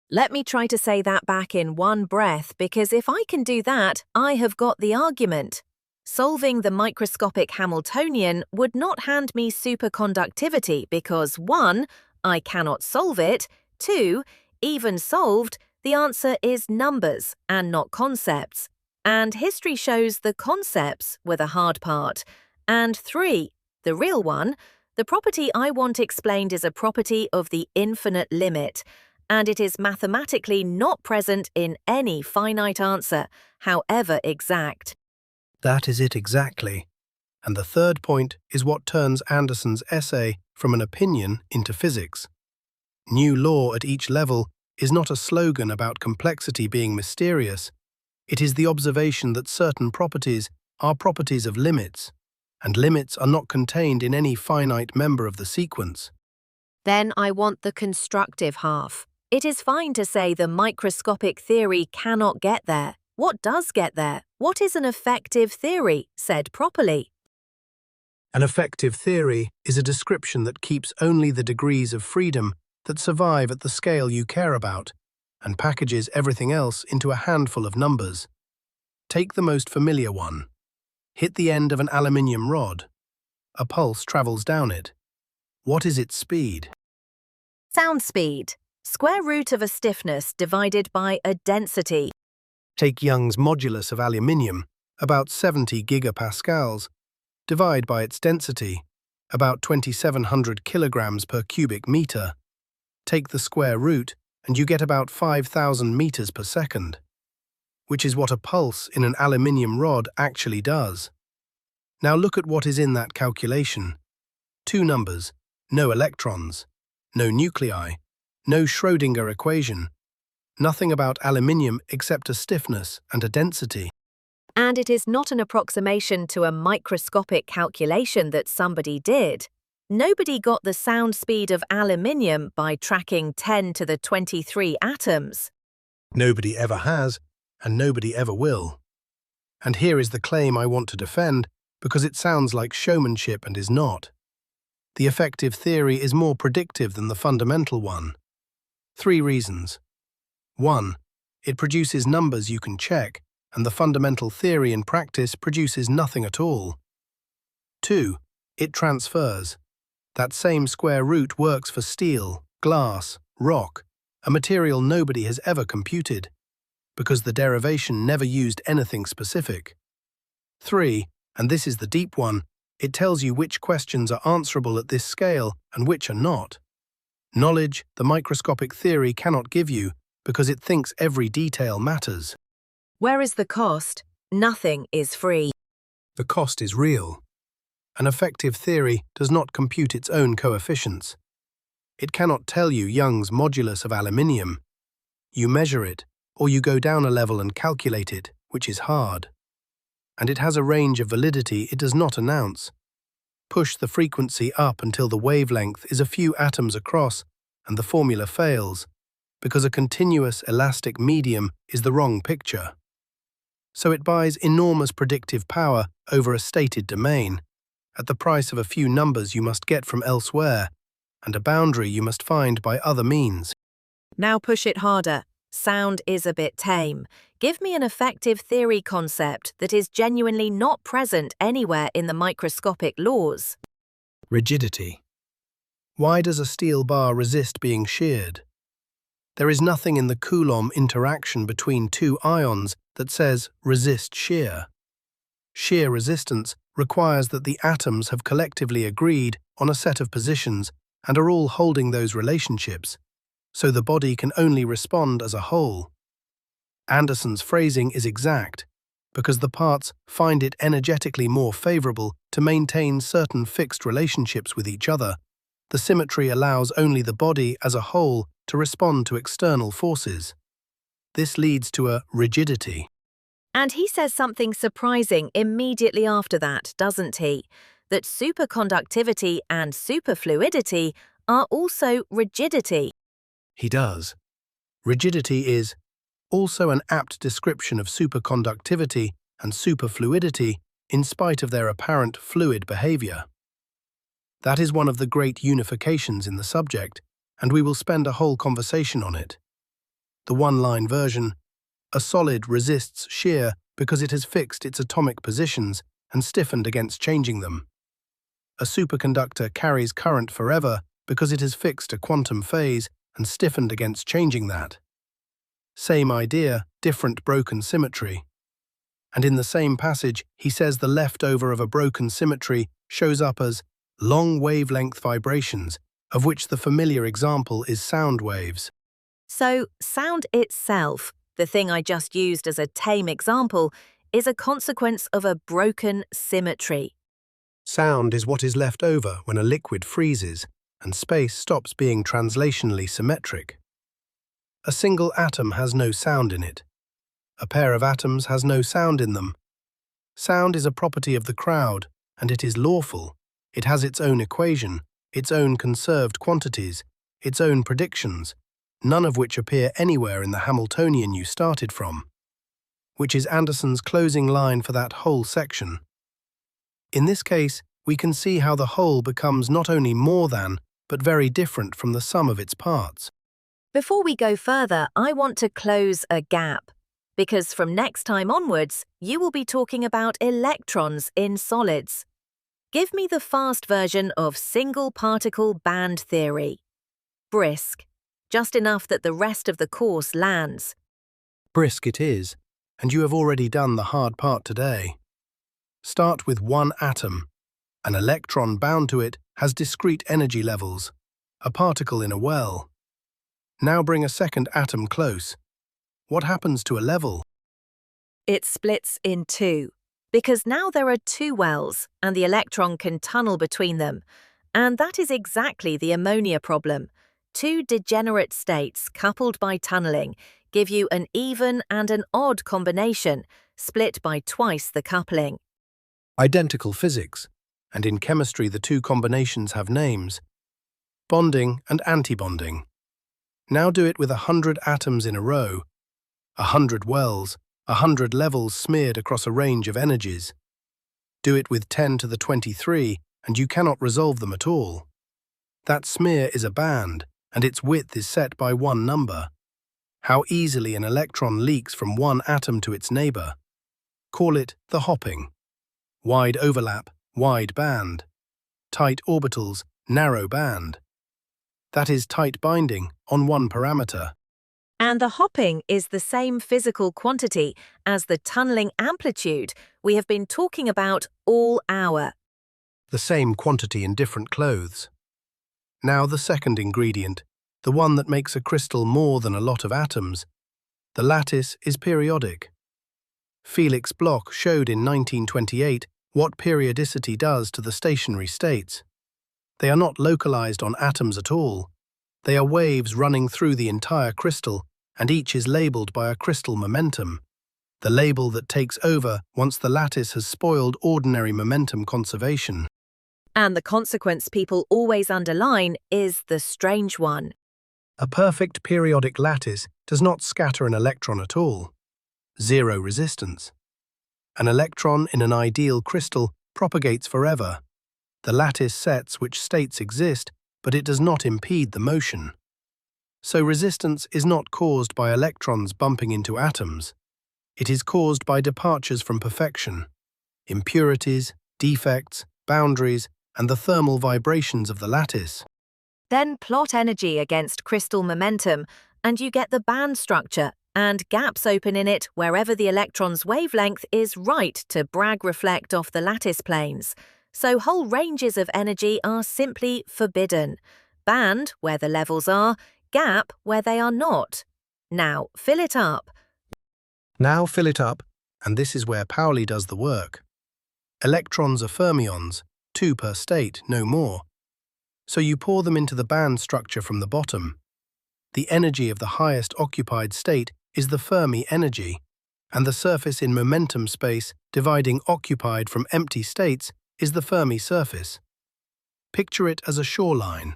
Let me try to say that back in one breath, because if I can do that, I have got the argument. Solving the microscopic Hamiltonian would not hand me superconductivity because 1, I cannot solve it, 2, even solved, the answer is numbers and not concepts, and history shows the concepts were the hard part, and 3, the real one, the property I want explained is a property of the infinite limit, and it is mathematically not present in any finite answer, however exact. That is it exactly. And the third point is what turns Anderson's essay from an opinion into physics. New law at each level is not a slogan about complexity being mysterious. It is the observation that certain properties are properties of limits, and limits are not contained in any finite member of the sequence. Then I want the constructive half. It is fine to say the microscopic theory cannot get there. What does get there? What is an effective theory, said properly? An effective theory is a description that keeps only the degrees of freedom that survive at the scale you care about, and packages everything else into a handful of numbers. Take the most familiar one. Hit the end of an aluminium rod. A pulse travels down it. What is its speed? Sound speed. Square root of a stiffness divided by a density. Take Young's modulus of aluminium, about 70 gigapascals, divide by its density, about 2,700 kilograms per cubic meter. Take the square root, and you get about 5,000 meters per second, which is what a pulse in an aluminium rod actually does. Now look at what is in that calculation. Two numbers, no electrons, no nuclei, no Schrödinger equation, nothing about aluminium except a stiffness and a density. And it is not an approximation to a microscopic calculation that somebody did. Nobody got the sound speed of aluminium by tracking 10 to the 23 atoms. Nobody ever has, and nobody ever will. And here is the claim I want to defend, because it sounds like showmanship and is not. The effective theory is more predictive than the fundamental one. 3 reasons. 1. It produces numbers you can check, and the fundamental theory in practice produces nothing at all. 2. It transfers. That same square root works for steel, glass, rock, a material nobody has ever computed, because the derivation never used anything specific. 3. And this is the deep one, it tells you which questions are answerable at this scale and which are not. Knowledge the microscopic theory cannot give you because it thinks every detail matters. Where is the cost? Nothing is free. The cost is real. An effective theory does not compute its own coefficients. It cannot tell you Young's modulus of aluminium. You measure it, or you go down a level and calculate it, which is hard. And it has a range of validity it does not announce. Push the frequency up until the wavelength is a few atoms across, and the formula fails, because a continuous elastic medium is the wrong picture. So it buys enormous predictive power over a stated domain, at the price of a few numbers you must get from elsewhere, and a boundary you must find by other means. Now push it harder. Sound is a bit tame. Give me an effective theory concept that is genuinely not present anywhere in the microscopic laws. Rigidity. Why does a steel bar resist being sheared? There is nothing in the Coulomb interaction between two ions that says resist shear. Shear resistance requires that the atoms have collectively agreed on a set of positions and are all holding those relationships, so the body can only respond as a whole. Anderson's phrasing is exact, because the parts find it energetically more favorable to maintain certain fixed relationships with each other. The symmetry allows only the body as a whole to respond to external forces. This leads to a rigidity. And he says something surprising immediately after that, doesn't he? That superconductivity and superfluidity are also rigidity. He does. Rigidity is also an apt description of superconductivity and superfluidity in spite of their apparent fluid behavior. That is one of the great unifications in the subject, and we will spend a whole conversation on it. The one-line version: a solid resists shear because it has fixed its atomic positions and stiffened against changing them. A superconductor carries current forever because it has fixed a quantum phase and stiffened against changing that. Same idea, different broken symmetry. And in the same passage, he says the leftover of a broken symmetry shows up as long wavelength vibrations, of which the familiar example is sound waves. So, sound itself, the thing I just used as a tame example, is a consequence of a broken symmetry. Sound is what is left over when a liquid freezes and space stops being translationally symmetric. A single atom has no sound in it. A pair of atoms has no sound in them. Sound is a property of the crowd, and it is lawful. It has its own equation, its own conserved quantities, its own predictions, none of which appear anywhere in the Hamiltonian you started from, which is Anderson's closing line for that whole section. In this case, we can see how the whole becomes not only more than, but very different from the sum of its parts. Before we go further, I want to close a gap, because from next time onwards, you will be talking about electrons in solids. Give me the fast version of single particle band theory. Brisk, just enough that the rest of the course lands. Brisk it is, and you have already done the hard part today. Start with one atom. An electron bound to it has discrete energy levels, a particle in a well. Now bring a second atom close. What happens to a level? It splits in two, because now there are two wells and the electron can tunnel between them. And that is exactly the ammonia problem. Two degenerate states coupled by tunneling give you an even and an odd combination, split by twice the coupling. Identical physics, and in chemistry the two combinations have names: bonding and antibonding. Now do it with 100 atoms in a row, 100 wells, 100 levels smeared across a range of energies. Do it with 10 to the 23, and you cannot resolve them at all. That smear is a band, and its width is set by one number. How easily an electron leaks from one atom to its neighbor. Call it the hopping. Wide overlap, wide band. Tight orbitals, narrow band. That is tight binding on one parameter. And the hopping is the same physical quantity as the tunneling amplitude we have been talking about all hour. The same quantity in different clothes. Now the second ingredient, the one that makes a crystal more than a lot of atoms. The lattice is periodic. Felix Bloch showed in 1928 what periodicity does to the stationary states. They are not localized on atoms at all. They are waves running through the entire crystal, and each is labeled by a crystal momentum, the label that takes over once the lattice has spoiled ordinary momentum conservation. And the consequence people always underline is the strange one. A perfect periodic lattice does not scatter an electron at all. Zero resistance. An electron in an ideal crystal propagates forever. The lattice sets which states exist, but it does not impede the motion. So resistance is not caused by electrons bumping into atoms. It is caused by departures from perfection, impurities, defects, boundaries, and the thermal vibrations of the lattice. Then plot energy against crystal momentum, and you get the band structure, and gaps open in it wherever the electron's wavelength is right to Bragg reflect off the lattice planes. So whole ranges of energy are simply forbidden. Band where the levels are, gap where they are not. Now fill it up. And this is where Pauli does the work. Electrons are fermions, 2 per state, no more. So you pour them into the band structure from the bottom. The energy of the highest occupied state is the Fermi energy, and the surface in momentum space dividing occupied from empty states is the Fermi surface. Picture it as a shoreline.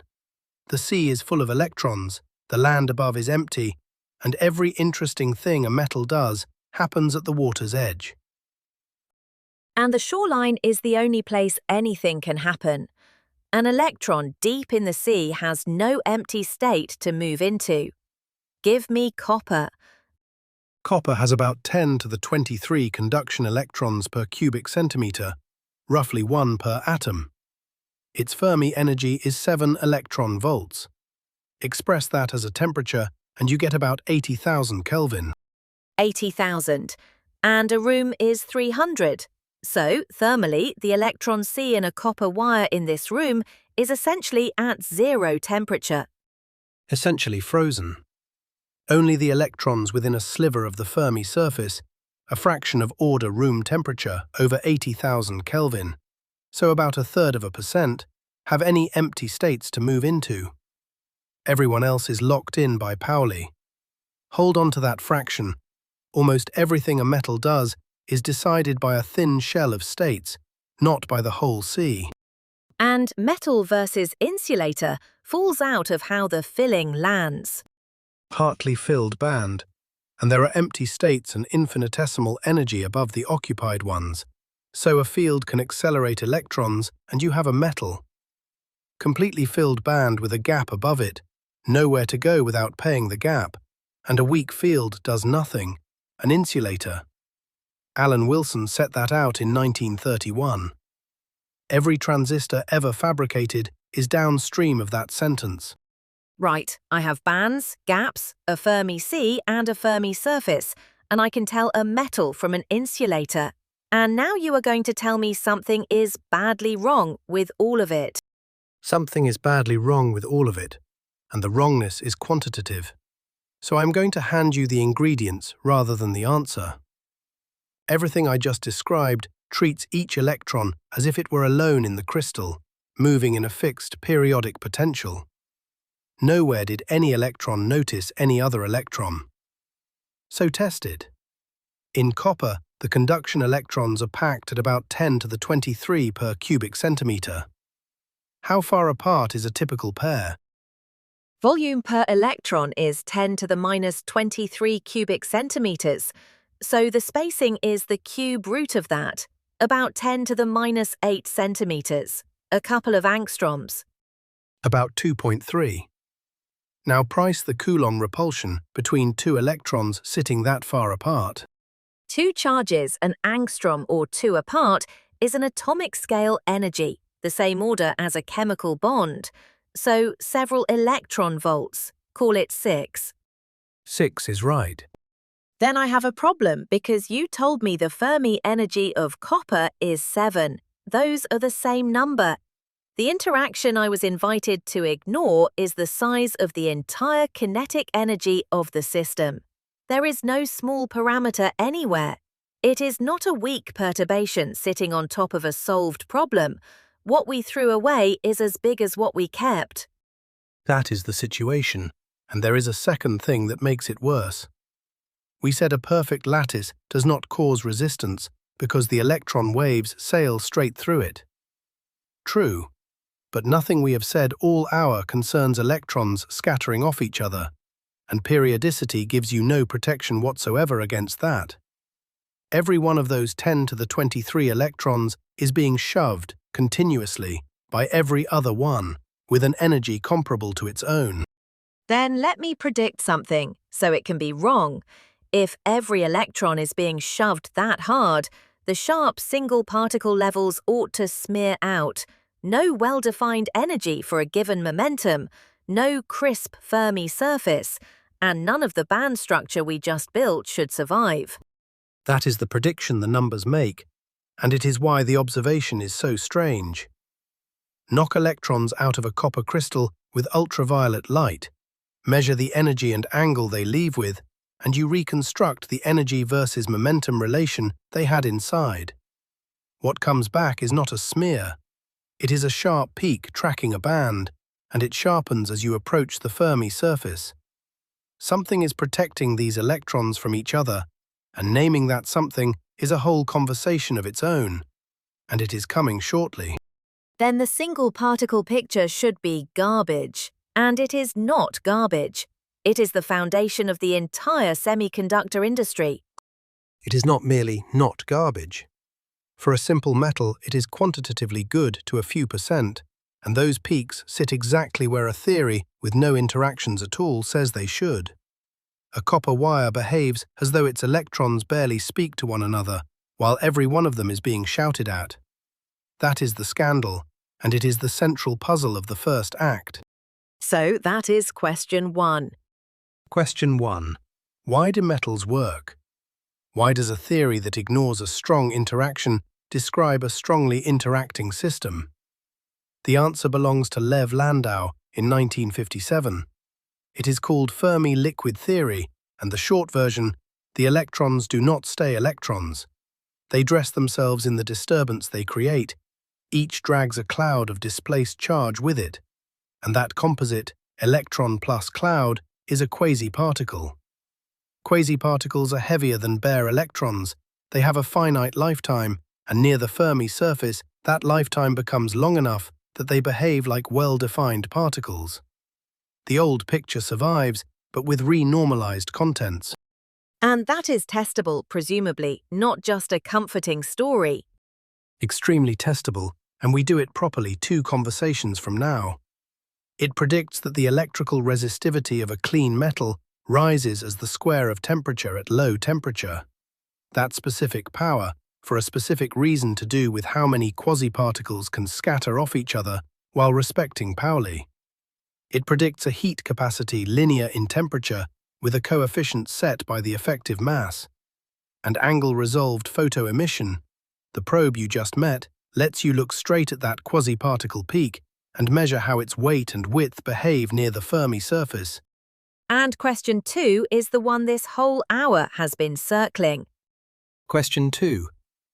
The sea is full of electrons, the land above is empty, and every interesting thing a metal does happens at the water's edge. And the shoreline is the only place anything can happen. An electron deep in the sea has no empty state to move into. Give me copper. Copper has about 10 to the 23 conduction electrons per cubic centimeter, roughly 1 per atom. Its Fermi energy is 7 electron volts. Express that as a temperature and you get about 80,000 Kelvin. 80,000. And a room is 300. So, thermally, the electron C in a copper wire in this room is essentially at 0 temperature. Essentially frozen. Only the electrons within a sliver of the Fermi surface, a fraction of order room temperature over 80,000 Kelvin, so about 1/3%, have any empty states to move into. Everyone else is locked in by Pauli. Hold on to that fraction. Almost everything a metal does is decided by a thin shell of states, not by the whole sea. And metal versus insulator falls out of how the filling lands. Partly filled band, and there are empty states and infinitesimal energy above the occupied ones, so a field can accelerate electrons and you have a metal. Completely filled band with a gap above it, nowhere to go without paying the gap, and a weak field does nothing, an insulator. Alan Wilson set that out in 1931. Every transistor ever fabricated is downstream of that sentence. Right, I have bands, gaps, a Fermi sea and a Fermi surface, and I can tell a metal from an insulator. And now you are going to tell me something is badly wrong with all of it. Something is badly wrong with all of it, and the wrongness is quantitative. So I'm going to hand you the ingredients rather than the answer. Everything I just described treats each electron as if it were alone in the crystal, moving in a fixed periodic potential. Nowhere did any electron notice any other electron. So test it. In copper, the conduction electrons are packed at about 10 to the 23 per cubic centimeter. How far apart is a typical pair? Volume per electron is 10 to the minus 23 cubic centimeters, so the spacing is the cube root of that, about 10 to the minus 8 centimeters, a couple of angstroms. About 2.3. Now price the Coulomb repulsion between two electrons sitting that far apart. Two charges, an angstrom or two apart, is an atomic scale energy, the same order as a chemical bond. So several electron volts, call it 6. 6 is right. Then I have a problem because you told me the Fermi energy of copper is 7. Those are the same number. The interaction I was invited to ignore is the size of the entire kinetic energy of the system. There is no small parameter anywhere. It is not a weak perturbation sitting on top of a solved problem. What we threw away is as big as what we kept. That is the situation, and there is a second thing that makes it worse. We said a perfect lattice does not cause resistance because the electron waves sail straight through it. True, but nothing we have said all hour concerns electrons scattering off each other, and periodicity gives you no protection whatsoever against that. Every one of those 10 to the 23 electrons is being shoved continuously by every other one with an energy comparable to its own. Then let me predict something, so it can be wrong. If every electron is being shoved that hard, the sharp single particle levels ought to smear out. No well-defined energy for a given momentum, no crisp Fermi surface, and none of the band structure we just built should survive. That is the prediction the numbers make, and it is why the observation is so strange. Knock electrons out of a copper crystal with ultraviolet light, measure the energy and angle they leave with, and you reconstruct the energy versus momentum relation they had inside. What comes back is not a smear. It is a sharp peak tracking a band, and it sharpens as you approach the Fermi surface. Something is protecting these electrons from each other, and naming that something is a whole conversation of its own, and it is coming shortly. Then the single particle picture should be garbage, and it is not garbage. It is the foundation of the entire semiconductor industry. It is not merely not garbage. For a simple metal, it is quantitatively good to a few percent, and those peaks sit exactly where a theory with no interactions at all says they should. A copper wire behaves as though its electrons barely speak to one another, while every one of them is being shouted at. That is the scandal, and it is the central puzzle of the first act. So that is question 1. Question 1. Why do metals work? Why does a theory that ignores a strong interaction describe a strongly interacting system? The answer belongs to Lev Landau in 1957. It is called Fermi liquid theory, and the short version, the electrons do not stay electrons. They dress themselves in the disturbance they create. Each drags a cloud of displaced charge with it, and that composite, electron plus cloud, is a quasi-particle. Quasi-particles are heavier than bare electrons. They have a finite lifetime, and near the Fermi surface, that lifetime becomes long enough that they behave like well-defined particles. The old picture survives, but with renormalized contents. And that is testable, presumably, not just a comforting story. Extremely testable, and we do it properly 2 conversations from now. It predicts that the electrical resistivity of a clean metal rises as the square of temperature at low temperature. That specific power, for a specific reason to do with how many quasi-particles can scatter off each other while respecting Pauli. It predicts a heat capacity linear in temperature with a coefficient set by the effective mass. And angle-resolved photoemission, the probe you just met, lets you look straight at that quasi-particle peak and measure how its weight and width behave near the Fermi surface. And question 2 is the one this whole hour has been circling. Question 2.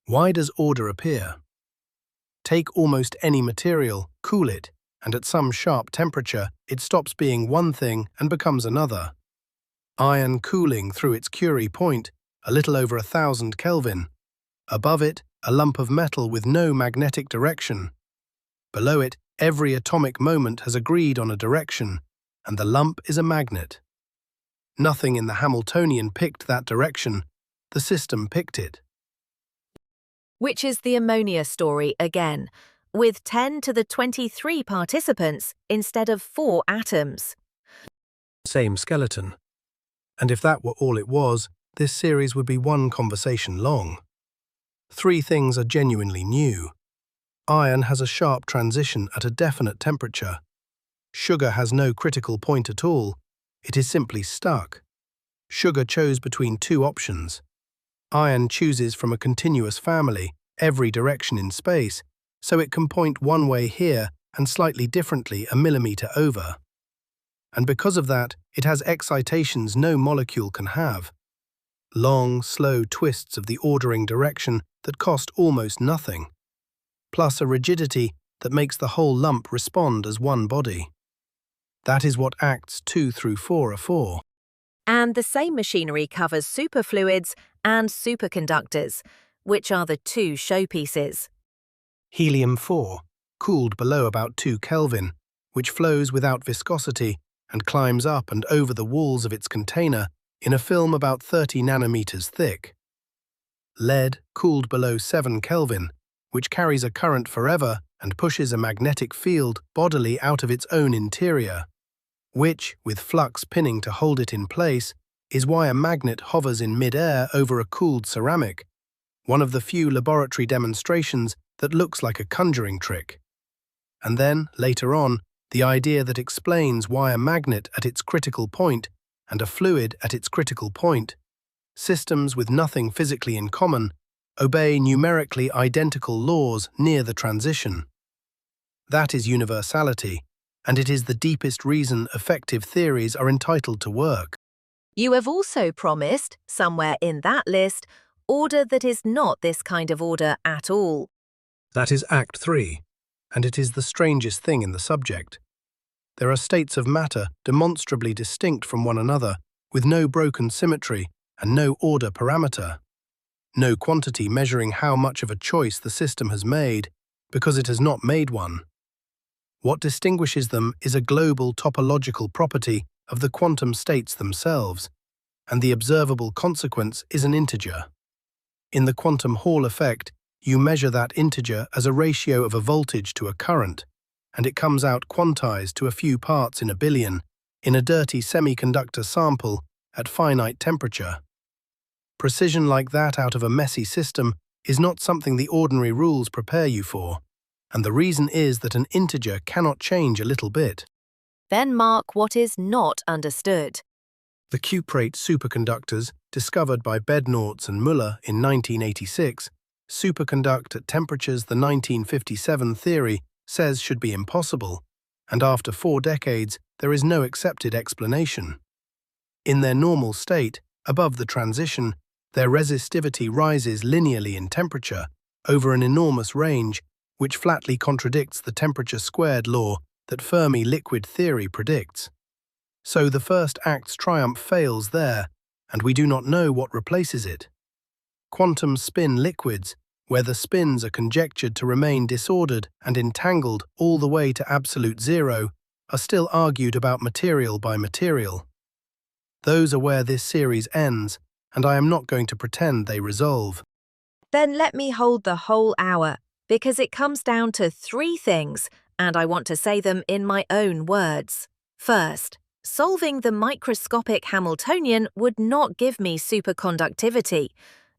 Why does order appear? Take almost any material, cool it, and at some sharp temperature, it stops being one thing and becomes another. Iron cooling through its Curie point, a little over 1,000 Kelvin. Above it, a lump of metal with no magnetic direction. Below it, every atomic moment has agreed on a direction, and the lump is a magnet. Nothing in the Hamiltonian picked that direction, the system picked it. Which is the ammonia story again, with 10 to the 23 participants instead of 4 atoms. Same skeleton. And if that were all it was, this series would be one conversation long. 3 things are genuinely new. Iron has a sharp transition at a definite temperature. Sugar has no critical point at all. It is simply stuck. Sugar chose between 2 options. Iron chooses from a continuous family, every direction in space, so it can point one way here and slightly differently a millimeter over. And because of that, it has excitations no molecule can have. Long, slow twists of the ordering direction that cost almost nothing, plus a rigidity that makes the whole lump respond as one body. That is what acts 2 through 4 are for. And the same machinery covers superfluids and superconductors, which are the 2 showpieces. Helium-4, cooled below about 2 Kelvin, which flows without viscosity and climbs up and over the walls of its container in a film about 30 nanometers thick. Lead, cooled below 7 Kelvin, which carries a current forever and pushes a magnetic field bodily out of its own interior, which, with flux pinning to hold it in place, is why a magnet hovers in mid-air over a cooled ceramic, one of the few laboratory demonstrations that looks like a conjuring trick. And then, later on, the idea that explains why a magnet at its critical point and a fluid at its critical point, systems with nothing physically in common, obey numerically identical laws near the transition. That is universality, and it is the deepest reason effective theories are entitled to work. You have also promised, somewhere in that list, order that is not this kind of order at all. That is Act 3, and it is the strangest thing in the subject. There are states of matter demonstrably distinct from one another, with no broken symmetry and no order parameter. No quantity measuring how much of a choice the system has made, because it has not made one. What distinguishes them is a global topological property of the quantum states themselves, and the observable consequence is an integer. In the quantum Hall effect, you measure that integer as a ratio of a voltage to a current, and it comes out quantized to a few parts in a billion in a dirty semiconductor sample at finite temperature. Precision like that out of a messy system is not something the ordinary rules prepare you for, and the reason is that an integer cannot change a little bit. Then mark what is not understood. The cuprate superconductors, discovered by Bednorz and Müller in 1986, superconduct at temperatures the 1957 theory says should be impossible, and after 4 decades there is no accepted explanation. In their normal state, above the transition, their resistivity rises linearly in temperature over an enormous range, which flatly contradicts the temperature squared law that Fermi liquid theory predicts. So the first act's triumph fails there, and we do not know what replaces it. Quantum spin liquids, where the spins are conjectured to remain disordered and entangled all the way to absolute zero, are still argued about material by material. Those are where this series ends, and I am not going to pretend they resolve. Then let me hold the whole hour, because it comes down to 3 things, and I want to say them in my own words. First, solving the microscopic Hamiltonian would not give me superconductivity.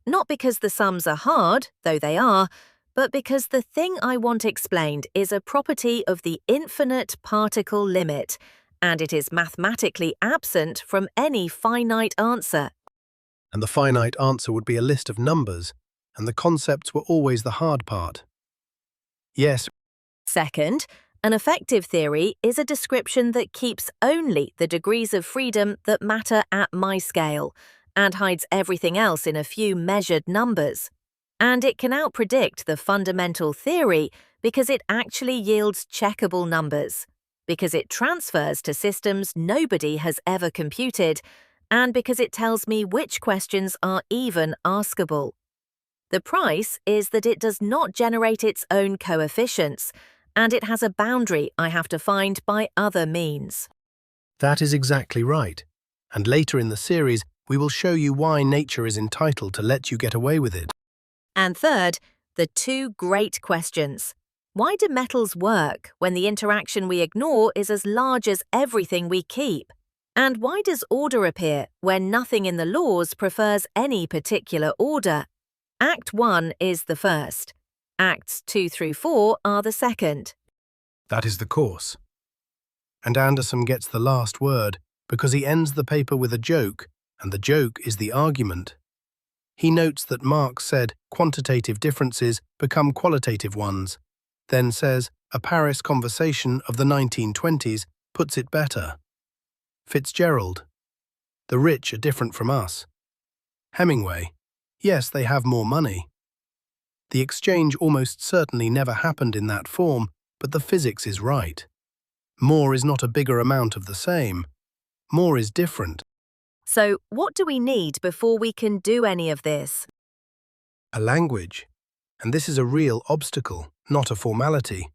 Not because the sums are hard, though they are, but because the thing I want explained is a property of the infinite particle limit, and it is mathematically absent from any finite answer. And the finite answer would be a list of numbers, and the concepts were always the hard part. Yes. Second, an effective theory is a description that keeps only the degrees of freedom that matter at my scale, and hides everything else in a few measured numbers. And it can outpredict the fundamental theory because it actually yields checkable numbers, because it transfers to systems nobody has ever computed, and because it tells me which questions are even askable. The price is that it does not generate its own coefficients, and it has a boundary I have to find by other means. That is exactly right. And later in the series, we will show you why nature is entitled to let you get away with it. And third, the two great questions. Why do metals work when the interaction we ignore is as large as everything we keep? And why does order appear when nothing in the laws prefers any particular order? Act 1 is the first. Acts 2 through 4 are the second. That is the course. And Anderson gets the last word because he ends the paper with a joke, and the joke is the argument. He notes that Marx said quantitative differences become qualitative ones, then says a Paris conversation of the 1920s puts it better. Fitzgerald, the rich are different from us. Hemingway, yes, they have more money. The exchange almost certainly never happened in that form, but the physics is right. More is not a bigger amount of the same. More is different. So, what do we need before we can do any of this? A language. And this is a real obstacle, not a formality.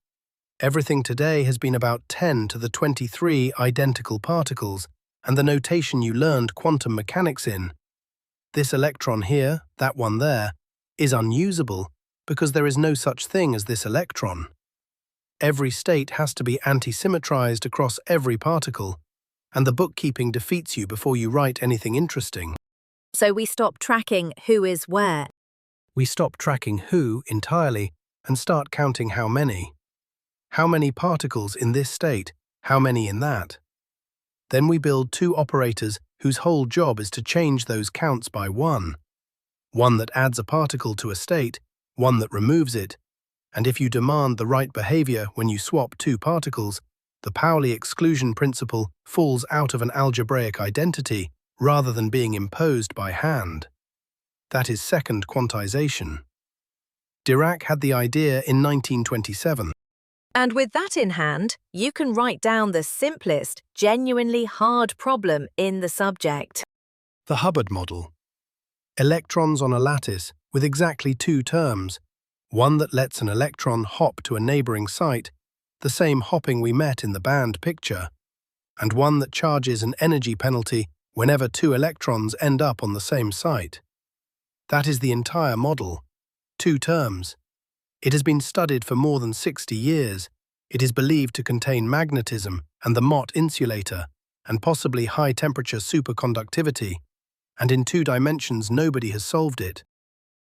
Everything today has been about 10 to the 23 identical particles, and the notation you learned quantum mechanics in. This electron here, that one there, is unusable because there is no such thing as this electron. Every state has to be anti-symmetrized across every particle, and the bookkeeping defeats you before you write anything interesting. So we stop tracking who is where. We stop tracking who entirely and start counting how many. How many particles in this state, how many in that. Then we build two operators whose whole job is to change those counts by one. One that adds a particle to a state, one that removes it, and if you demand the right behavior when you swap two particles, the Pauli exclusion principle falls out of an algebraic identity rather than being imposed by hand. That is second quantization. Dirac had the idea in 1927. And with that in hand, you can write down the simplest, genuinely hard problem in the subject. The Hubbard model. Electrons on a lattice with exactly two terms, one that lets an electron hop to a neighboring site, the same hopping we met in the band picture, and one that charges an energy penalty whenever two electrons end up on the same site. That is the entire model. Two terms. It has been studied for more than 60 years. It is believed to contain magnetism and the Mott insulator, and possibly high-temperature superconductivity, and in 2 dimensions nobody has solved it.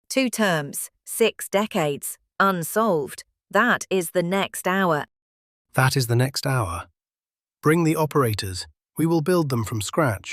2 terms, 6 decades, unsolved. That is the next hour. That is the next hour. Bring the operators. We will build them from scratch.